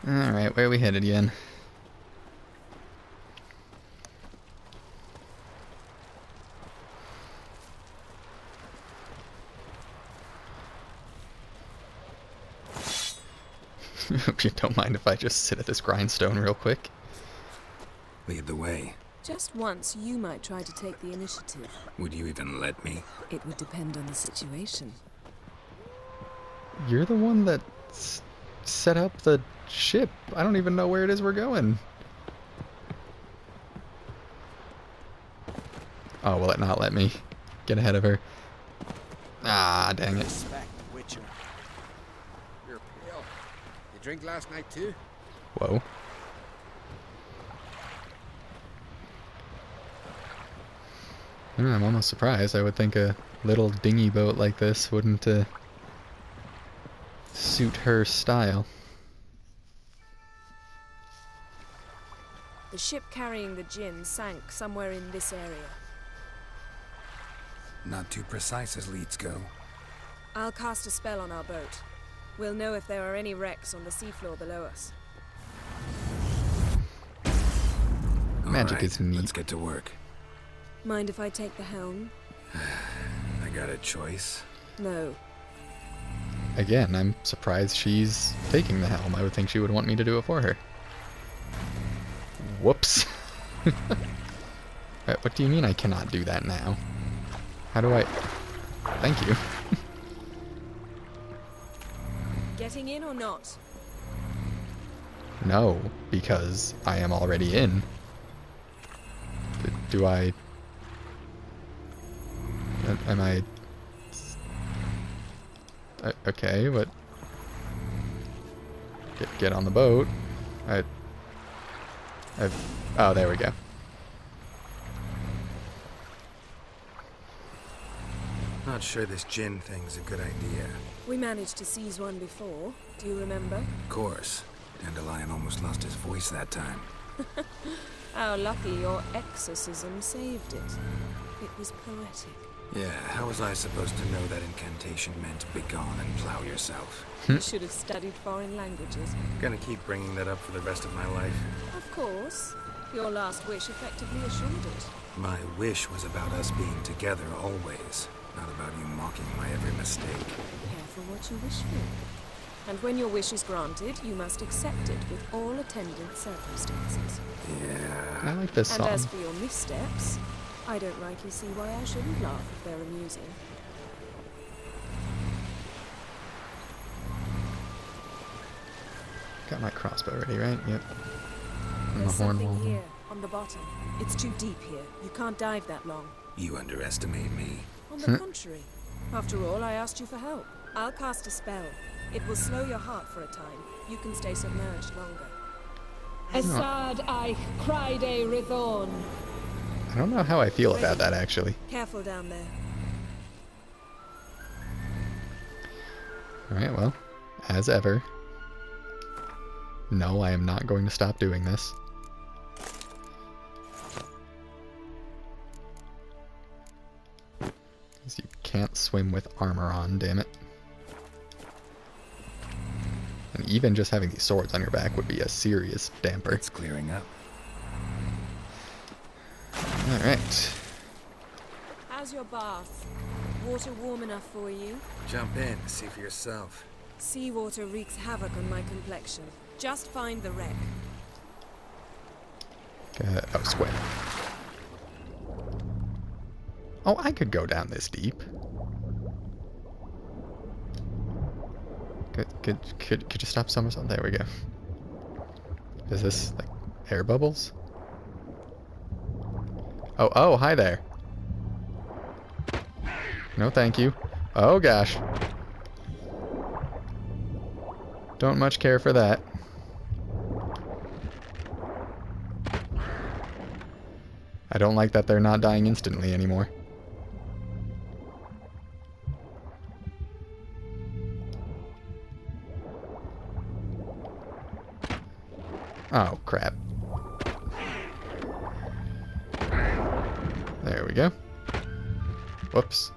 Alright, where are we headed again? Hope you don't mind if I just sit at this grindstone real quick. Lead the way. Just once, you might try to take the initiative. Would you even let me? It would depend on the situation. You're the one that set up the ship. I don't even know where it is we're going. Oh, will it not let me get ahead of her? Ah, dang it. Respect, Witcher. You're pale. You drink last night too? Whoa. I'm almost surprised. I would think a little dinghy boat like this wouldn't suit her style. The ship carrying the gin sank somewhere in this area. Not too precise as leads go. I'll cast a spell on our boat. We'll know if there are any wrecks on the seafloor below us. Magic is neat. Let's get to work. Mind if I take the helm? I got a choice. No. Again, I'm surprised she's taking the helm. I would think she would want me to do it for her. Whoops. What do you mean I cannot do that now? How do I... Thank you. Getting in or not? No, because I am already in. Do I... Am I... Okay, but... Get on the boat. Oh, there we go. Not sure this gin thing's a good idea. We managed to seize one before. Do you remember? Of course. Dandelion almost lost his voice that time. How lucky your exorcism saved it. It was poetic. Yeah, how was I supposed to know that incantation meant begone and plow yourself? You should have studied foreign languages. Gonna keep bringing that up for the rest of my life. Of course. Your last wish effectively assured it. My wish was about us being together always, not about you mocking my every mistake. Careful what you wish for. And when your wish is granted, you must accept it with all attendant circumstances. Yeah. I like this song. And as for your missteps, I don't rightly see why I shouldn't laugh if they're amusing. Got my crossbow ready, right? Yep. And There's the horn something wall. here, on the bottom. It's too deep here. You can't dive that long. You underestimate me. On the contrary. After all, I asked you for help. I'll cast a spell. It will slow your heart for a time. You can stay submerged longer. Esad Eich Criede Rithorn. I don't know how I feel about that, actually. Careful down there. Alright, well, as ever. No, I am not going to stop doing this. Because you can't swim with armor on, damn it. And even just having these swords on your back would be a serious damper. It's clearing up. Alright. How's your bath? Water warm enough for you? Jump in, see for yourself. Seawater wreaks havoc on my complexion. Just find the wreck. Oh, square. Oh, I could go down this deep. Could you stop somewhere? Oh, there we go. Is this like air bubbles? Oh, hi there. No, thank you. Oh gosh. Don't much care for that. I don't like that they're not dying instantly anymore. Oh, crap. There we go. Whoops.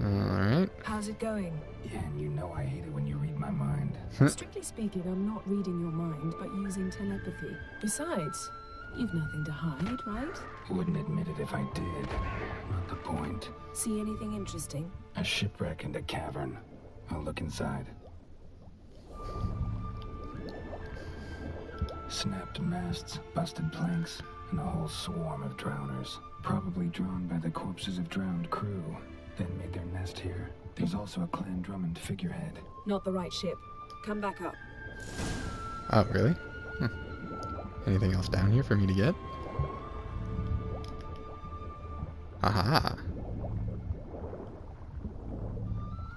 Alright. How's it going? Yeah, and you know I hate it when you read my mind. Strictly speaking, I'm not reading your mind, but using telepathy. Besides, you've nothing to hide, right? Wouldn't admit it if I did. Not the point. See anything interesting? A shipwreck and a cavern. I'll look inside. Snapped masts, busted planks, and a whole swarm of drowners. Probably drawn by the corpses of drowned crew. Then made their nest here. There's also a Clan Drummond figurehead. Not the right ship. Come back up. Oh, really? Anything else down here for me to get? Aha!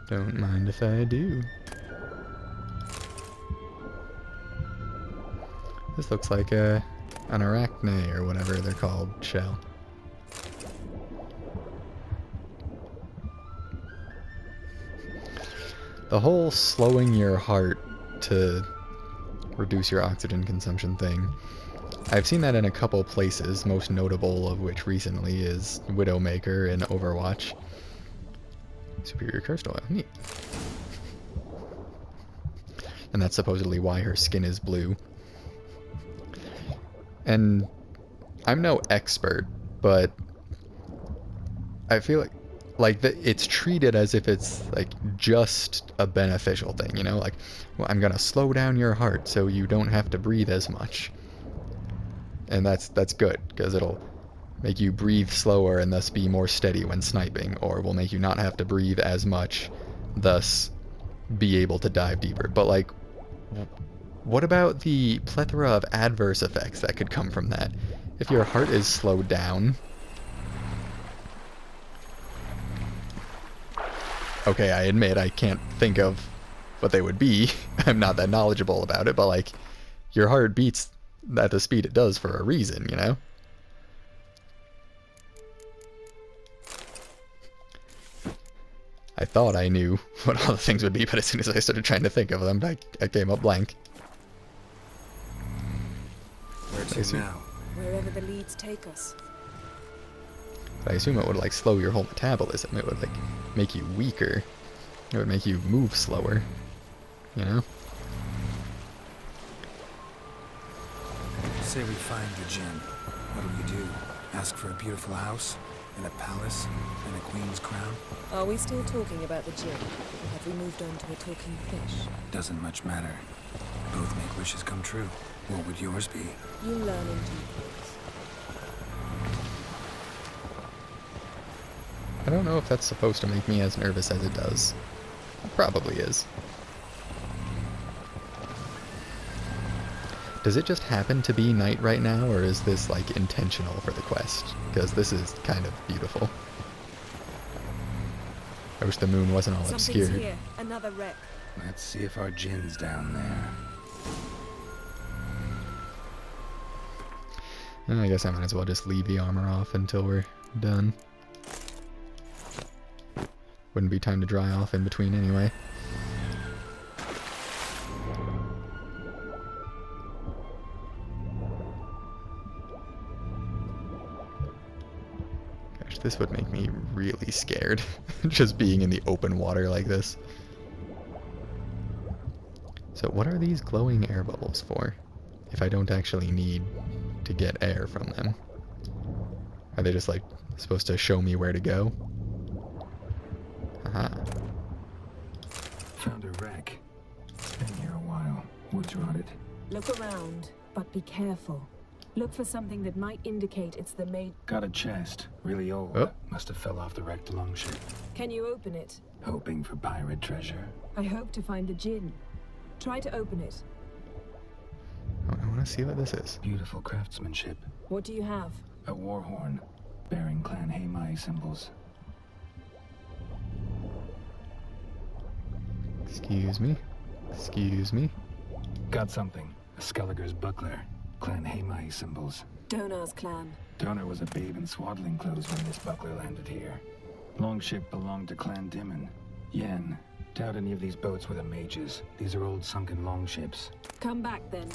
Don't mind if I do. This looks like an arachne or whatever they're called shell. The whole slowing your heart to reduce your oxygen consumption thing, I've seen that in a couple places, most notable of which recently is Widowmaker in Overwatch. Superior cursed oil, neat. And that's supposedly why her skin is blue. And I'm no expert, but I feel like it's treated as if it's like just a beneficial thing, you know, like, well, I'm gonna slow down your heart so you don't have to breathe as much, and that's good because it'll make you breathe slower and thus be more steady when sniping, or will make you not have to breathe as much, thus be able to dive deeper. But like, what about the plethora of adverse effects that could come from that? If your heart is slowed down, okay, I admit I can't think of what they would be. I'm not that knowledgeable about it, but like, your heart beats at the speed it does for a reason, you know? I thought I knew what all the things would be, but as soon as I started trying to think of them, I came up blank. Where to now? Wherever the leads take us. But I assume it would like slow your whole metabolism. It would like make you weaker. It would make you move slower. You know? Say we find the gem. What do we do? Ask for a beautiful house? And a palace? And a queen's crown? Are we still talking about the gin? Or have we moved on to a talking fish? Doesn't much matter. Both make wishes come true. What would yours be? You learn in due course. I don't know if that's supposed to make me as nervous as it does. It probably is. Does it just happen to be night right now, or is this like intentional for the quest? Because this is kind of beautiful. I wish the moon wasn't all Something's obscured. here. Another wreck. Let's see if our gin's down there. I guess I might as well just leave the armor off until we're done. Wouldn't be time to dry off in between anyway. Gosh, this would make me really scared, just being in the open water like this. So what are these glowing air bubbles for, if I don't actually need to get air from them? Are they just like supposed to show me where to go? Aha. Found a wreck. Been here a while. Woods rotted. Look around, but be careful. Look for something that might indicate it's the maid. Got a chest. Really old. Oh. Must have fell off the wrecked longship. Can you open it? Hoping for pirate treasure. I hope to find the gin. Try to open it. Oh, I want to see what this is. Beautiful craftsmanship. What do you have? A war horn. Bearing Clan Haimai symbols. Excuse me. Excuse me. Got something. A Skelliger's buckler. Clan Haimai symbols. Donar's clan. Donor was a babe in swaddling clothes when this buckler landed here. Longship belonged to Clan Dimon. Yen. Doubt any of these boats were the mages. These are old sunken longships. Come back then.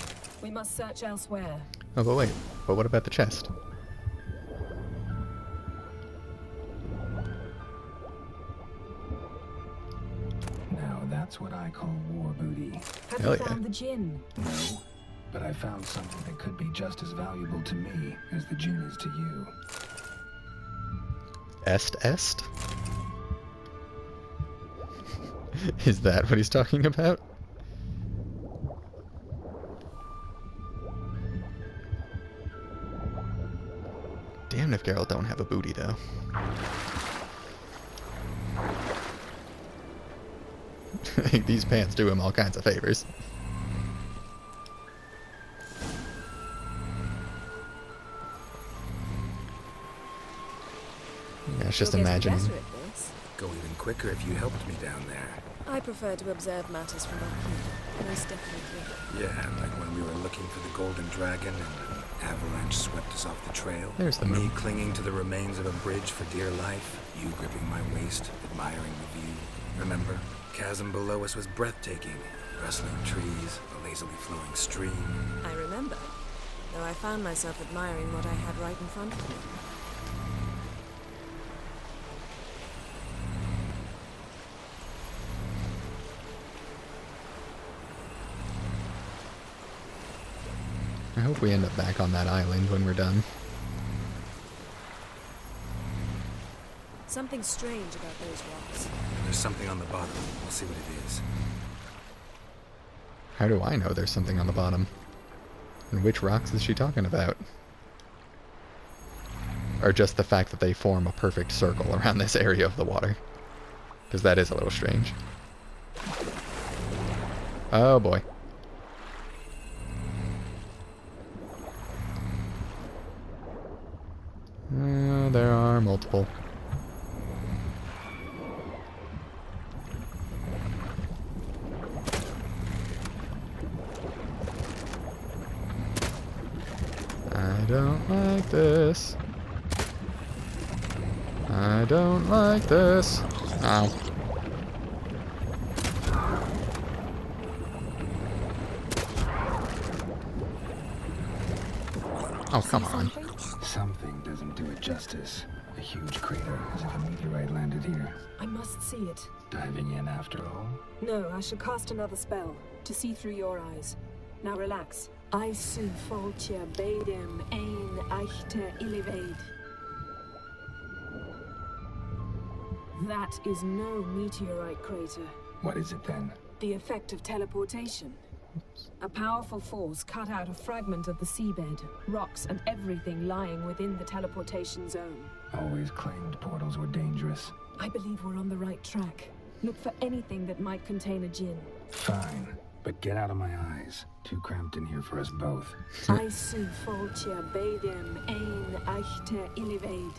We must search elsewhere. Oh, but wait. But what about the chest? Now that's what I call war booty. Have Have Hell you yeah. found the gin? No, but I found something that could be just as valuable to me as the gin is to you. Est? Is that what he's talking about? Damn if Geralt don't have a booty, though. These pants do him all kinds of favors. Yeah, it's just You're getting imagining. better at this. Go even quicker if you helped me down there. I prefer to observe matters from up here, most definitely. Yeah, like when we were looking for the Golden Dragon and an avalanche swept us off the trail. There's the Me moon. clinging to the remains of a bridge for dear life. You gripping my waist, admiring the view. Remember? Chasm below us was breathtaking. Rustling trees, a lazily flowing stream. I remember, though I found myself admiring what I had right in front of me. I hope we end up back on that island when we're done. Something strange about those rocks. There's something on the bottom. We'll see what it is. How do I know there's something on the bottom? And which rocks is she talking about? Or just the fact that they form a perfect circle around this area of the water? Because that is a little strange. Oh boy. There are multiple. I don't like this. I don't like this. Ow. Oh, come on. Something doesn't do it justice. A huge crater, as if a meteorite landed here. I must see it. Diving in after all? No, I should cast another spell to see through your eyes. Now relax. I su foltje bedem ein echte illivaid. That is no meteorite crater. What is it then? The effect of teleportation. A powerful force cut out a fragment of the seabed, rocks and everything lying within the teleportation zone. Always claimed portals were dangerous. I believe we're on the right track. Look for anything that might contain a djinn. Fine, but get out of my eyes. Too cramped in here for us both. I su foltje bedem ein echte illivaid.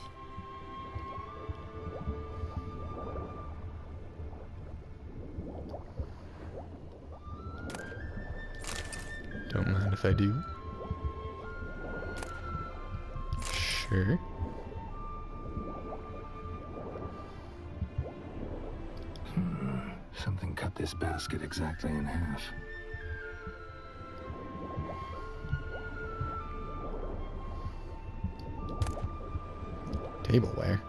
Don't mind if I do. Sure. Something cut this basket exactly in half. Tableware.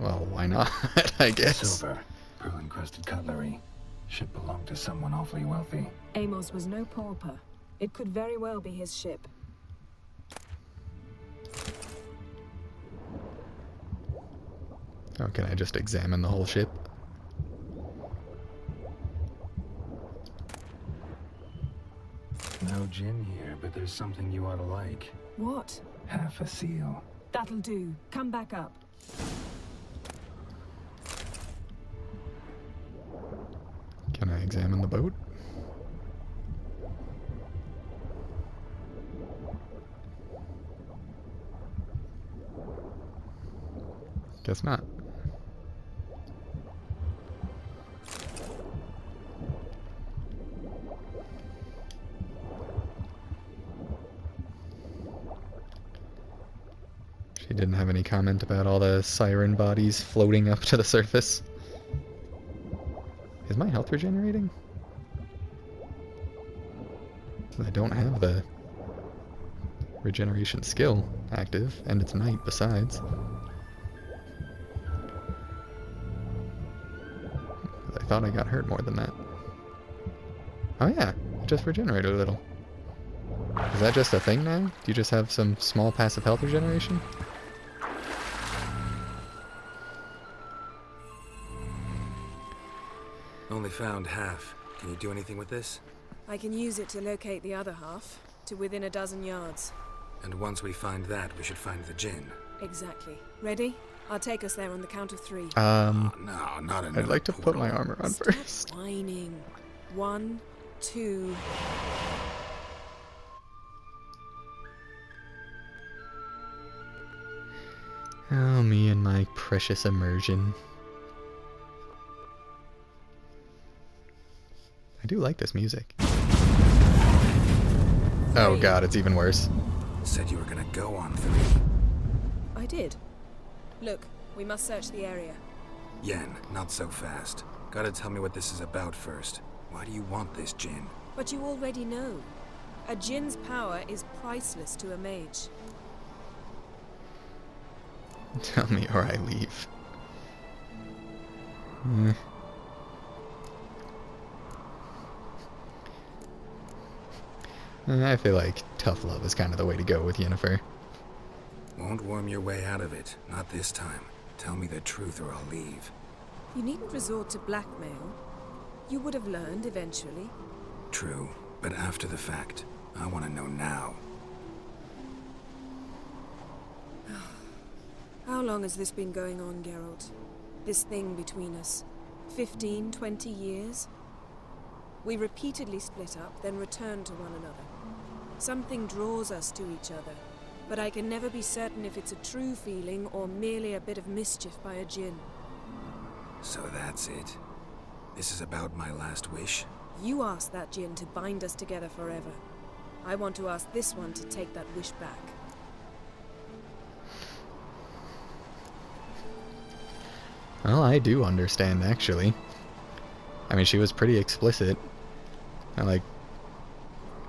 Well, why not? I guess. Silver, pearl-encrusted cutlery. Should belong to someone awfully wealthy. Amos was no pauper. It could very well be his ship. Oh, can I just examine the whole ship? No gin here, but there's something you ought to like. What? Half a seal. That'll do. Come back up. Can I examine the boat? Guess not. She didn't have any comment about all the siren bodies floating up to the surface. Is my health regenerating? I don't have the regeneration skill active, and it's night besides. I thought I got hurt more than that. Oh yeah, it just regenerated a little. Is that just a thing now? Do you just have some small passive health regeneration? Only found half. Can you do anything with this? I can use it to locate the other half, to within a dozen yards. And once we find that, we should find the gin. Exactly. Ready? I'll take us there on the count of 3. Oh, no, not another I'd like to put my armor on Stop first. whining. 1, 2... Oh, me and my precious immersion. I do like this music. Oh god, it's even worse. Said you were gonna go on 3. I did. Look, we must search the area. Yen, not so fast. Gotta tell me what this is about first. Why do you want this gin? But you already know. A djinn's power is priceless to a mage. Tell me or I leave. I feel like tough love is kind of the way to go with Yennefer. Won't worm your way out of it. Not this time. Tell me the truth or I'll leave. You needn't resort to blackmail. You would have learned eventually. True, but after the fact. I want to know now. How long has this been going on, Geralt? This thing between us? 15, 20 years? We repeatedly split up, then returned to one another. Something draws us to each other, but I can never be certain if it's a true feeling or merely a bit of mischief by a djinn. So that's it. This is about my last wish? You asked that djinn to bind us together forever. I want to ask this one to take that wish back. Well, I do understand, actually. I mean, she was pretty explicit. Like,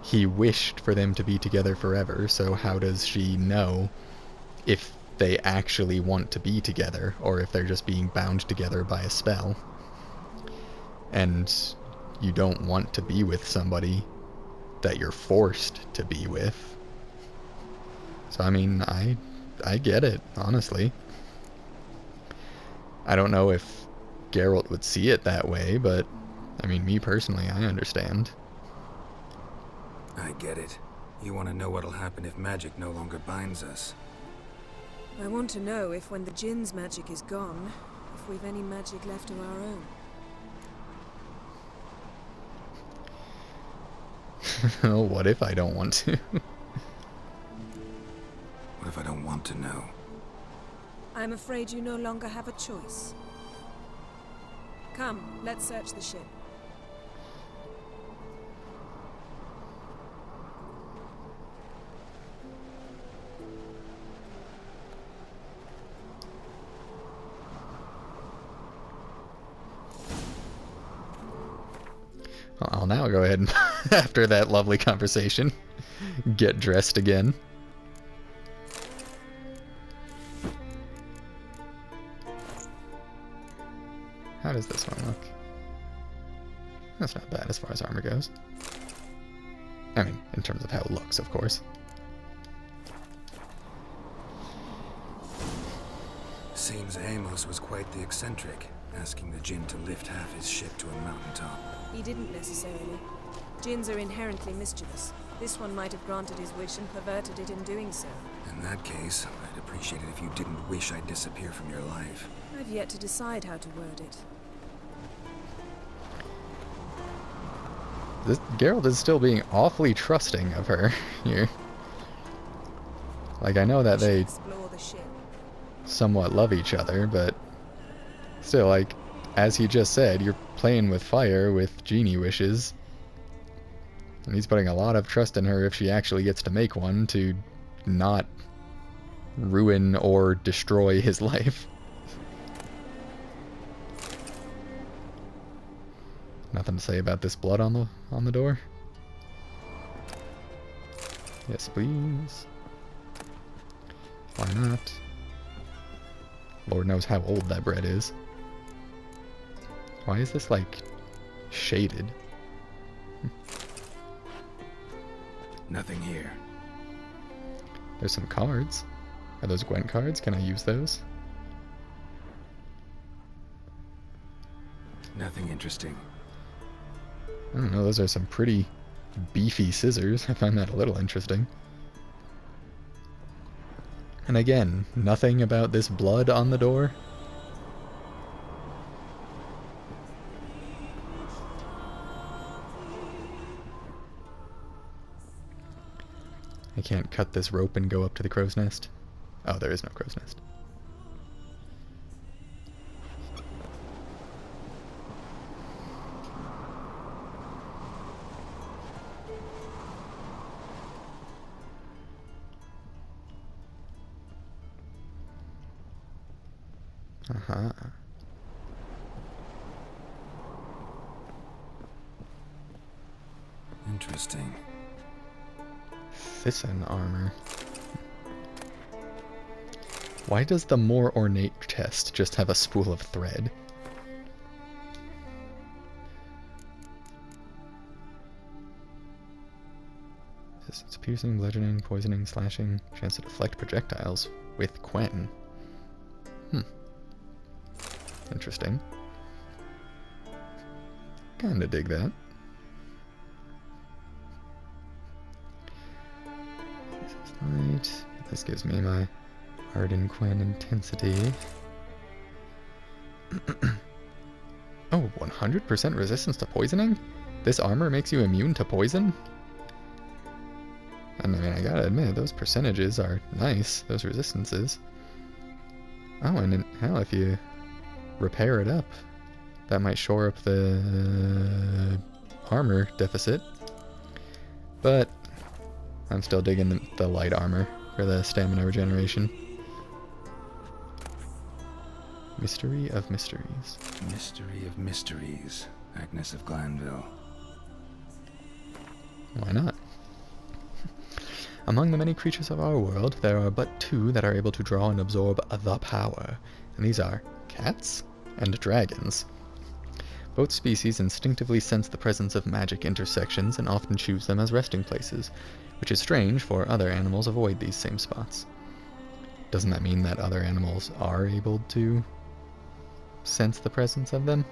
he wished for them to be together forever, so how does she know if they actually want to be together, or if they're just being bound together by a spell? And you don't want to be with somebody that you're forced to be with. So, I mean, I get it, honestly. I don't know if Geralt would see it that way, but, I mean, me personally, I understand. I get it. You want to know what'll happen if magic no longer binds us. I want to know if when the djinn's magic is gone, if we've any magic left of our own. What if I don't want to? What if I don't want to know? I'm afraid you no longer have a choice. Come, let's search the ship. Well, I'll now go ahead and, after that lovely conversation, get dressed again. How does this one look? That's not bad as far as armor goes. I mean, in terms of how it looks, of course. Seems Amos was quite the eccentric, asking the djinn to lift half his ship to a mountaintop. He didn't necessarily. Djinns are inherently mischievous. This one might have granted his wish and perverted it in doing so. In that case, I'd appreciate it if you didn't wish I'd disappear from your life. I've yet to decide how to word it. This Geralt is still being awfully trusting of her here. Like, I know that they Explore the ship. somewhat love each other, but still, like, as he just said, you're playing with fire with genie wishes. And he's putting a lot of trust in her if she actually gets to make one to not ruin or destroy his life. Nothing to say about this blood on the door? Yes, please. Why not? Lord knows how old that bread is. Why is this, like, shaded? Nothing here. There's some cards. Are those Gwent cards? Can I use those? Nothing interesting. I don't know, those are some pretty beefy scissors. I find that a little interesting. And again, nothing about this blood on the door. I can't cut this rope and go up to the crow's nest. Oh, there is no crow's nest. Uh-huh. Interesting. Thyssen armor. Why does the more ornate chest just have a spool of thread? It's piercing, bludgeoning, poisoning, slashing, chance to deflect projectiles with Quen. Interesting. Kinda dig that. This is light. This gives me my Arden Quen intensity. Oh, 100% resistance to poisoning? This armor makes you immune to poison? And I mean, I gotta admit, those percentages are nice, those resistances. Oh, and hell, if you repair it up, that might shore up the armor deficit. But I'm still digging the light armor for the stamina regeneration. Mystery of mysteries. Mystery of mysteries. Agnes of Glanville. Why not? Among the many creatures of our world, there are but two that are able to draw and absorb the power, and these are cats and dragons. Both species instinctively sense the presence of magic intersections and often choose them as resting places, which is strange, for other animals avoid these same spots. Doesn't that mean that other animals are able to sense the presence of them?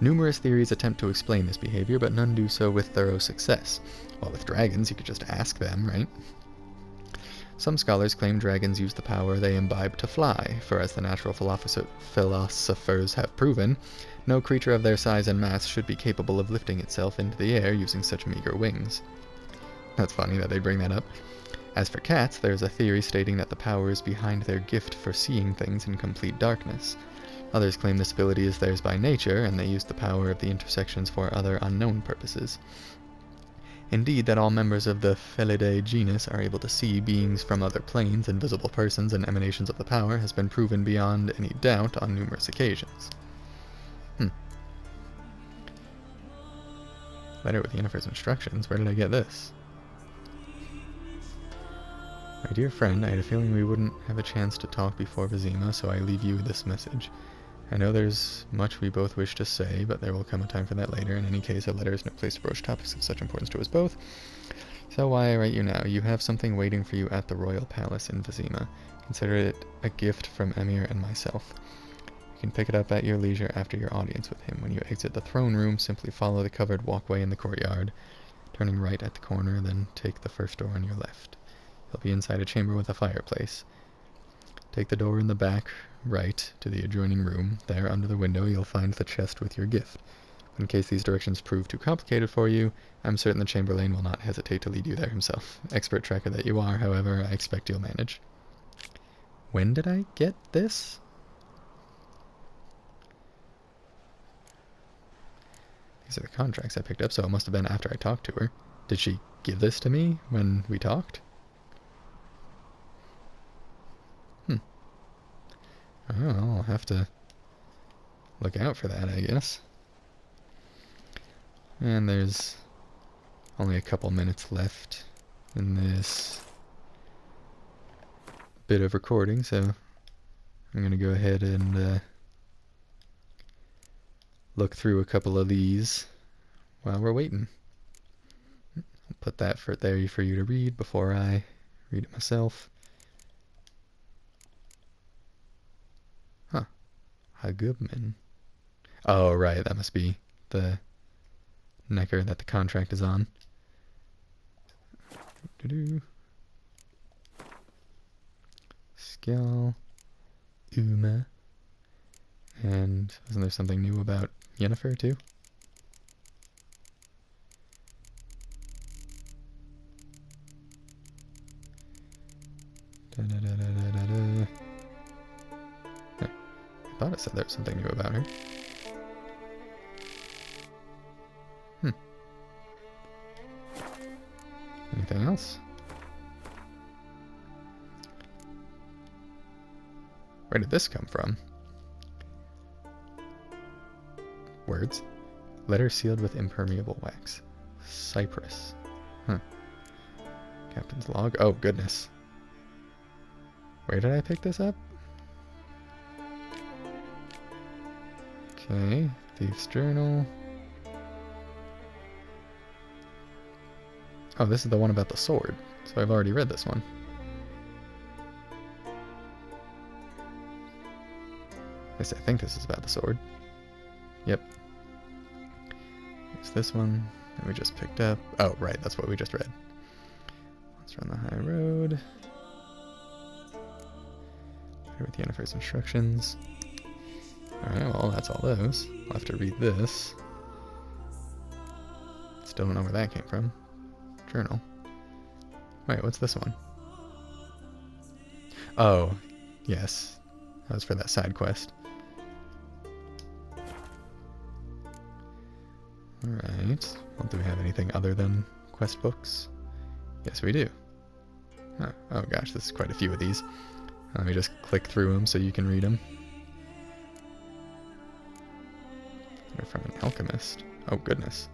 Numerous theories attempt to explain this behavior, but none do so with thorough success. While with dragons, you could just ask them, right? Some scholars claim dragons use the power they imbibe to fly, for as the natural philosophers have proven, no creature of their size and mass should be capable of lifting itself into the air using such meager wings. That's funny that they bring that up. As for cats, there is a theory stating that the power is behind their gift for seeing things in complete darkness. Others claim this ability is theirs by nature, and they use the power of the intersections for other unknown purposes. Indeed, that all members of the Felidae genus are able to see beings from other planes, invisible persons, and emanations of the power has been proven beyond any doubt on numerous occasions. Letter with Yennefer's instructions. Where did I get this? My dear friend, I had a feeling we wouldn't have a chance to talk before Vizima, so I leave you this message. I know there's much we both wish to say, but there will come a time for that later. In any case, a letter is no place to broach topics of such importance to us both. So why I write you now? You have something waiting for you at the royal palace in Vizima. Consider it a gift from Emir and myself. You can pick it up at your leisure after your audience with him. When you exit the throne room, simply follow the covered walkway in the courtyard, turning right at the corner, then take the first door on your left. You'll be inside a chamber with a fireplace. Take the door in the back right to the adjoining room. There, under the window, you'll find the chest with your gift. In case these directions prove too complicated for you, I'm certain the Chamberlain will not hesitate to lead you there himself. Expert tracker that you are, however, I expect you'll manage. When did I get this? These are the contracts I picked up, so it must have been after I talked to her. Did she give this to me when we talked? Oh, I'll have to look out for that, I guess. And there's only a couple minutes left in this bit of recording, so I'm going to go ahead and look through a couple of these while we're waiting. I'll put that there for you to read before I read it myself. Huh. Hagubman. Oh, right, that must be the necker that the contract is on. Skill. Uma. And wasn't there something new about Yennefer, too? Da-da-da-da-da-da. Huh. I thought it said there was something new about her. Anything else? Where did this come from? Words. Letter sealed with impermeable wax. Cypress. Huh. Captain's log. Oh, goodness. Where did I pick this up? Okay. Thief's journal. Oh, this is the one about the sword. So I've already read this one. At least I think this is about the sword. Yep. Here's this one that we just picked up. Oh, right, that's what we just read. Let's run the high road. Here with Yennefer's instructions. Alright, well, that's all those. I'll have to read this. Still don't know where that came from. Journal. Wait, what's this one? Oh, yes. That was for that side quest. Alright. Well, do we have anything other than quest books? Yes, we do. Oh gosh, this is quite a few of these. Let me just click through them so you can read them. They're from an alchemist. Oh, goodness.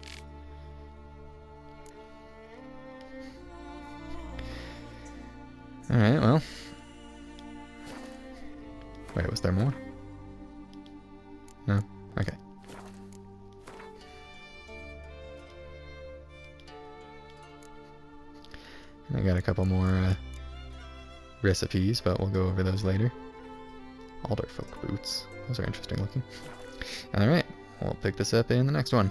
Alright, well. Wait, was there more? No? Okay. And I got a couple more recipes, but we'll go over those later. Alderfolk boots. Those are interesting looking. Alright, we'll pick this up in the next one.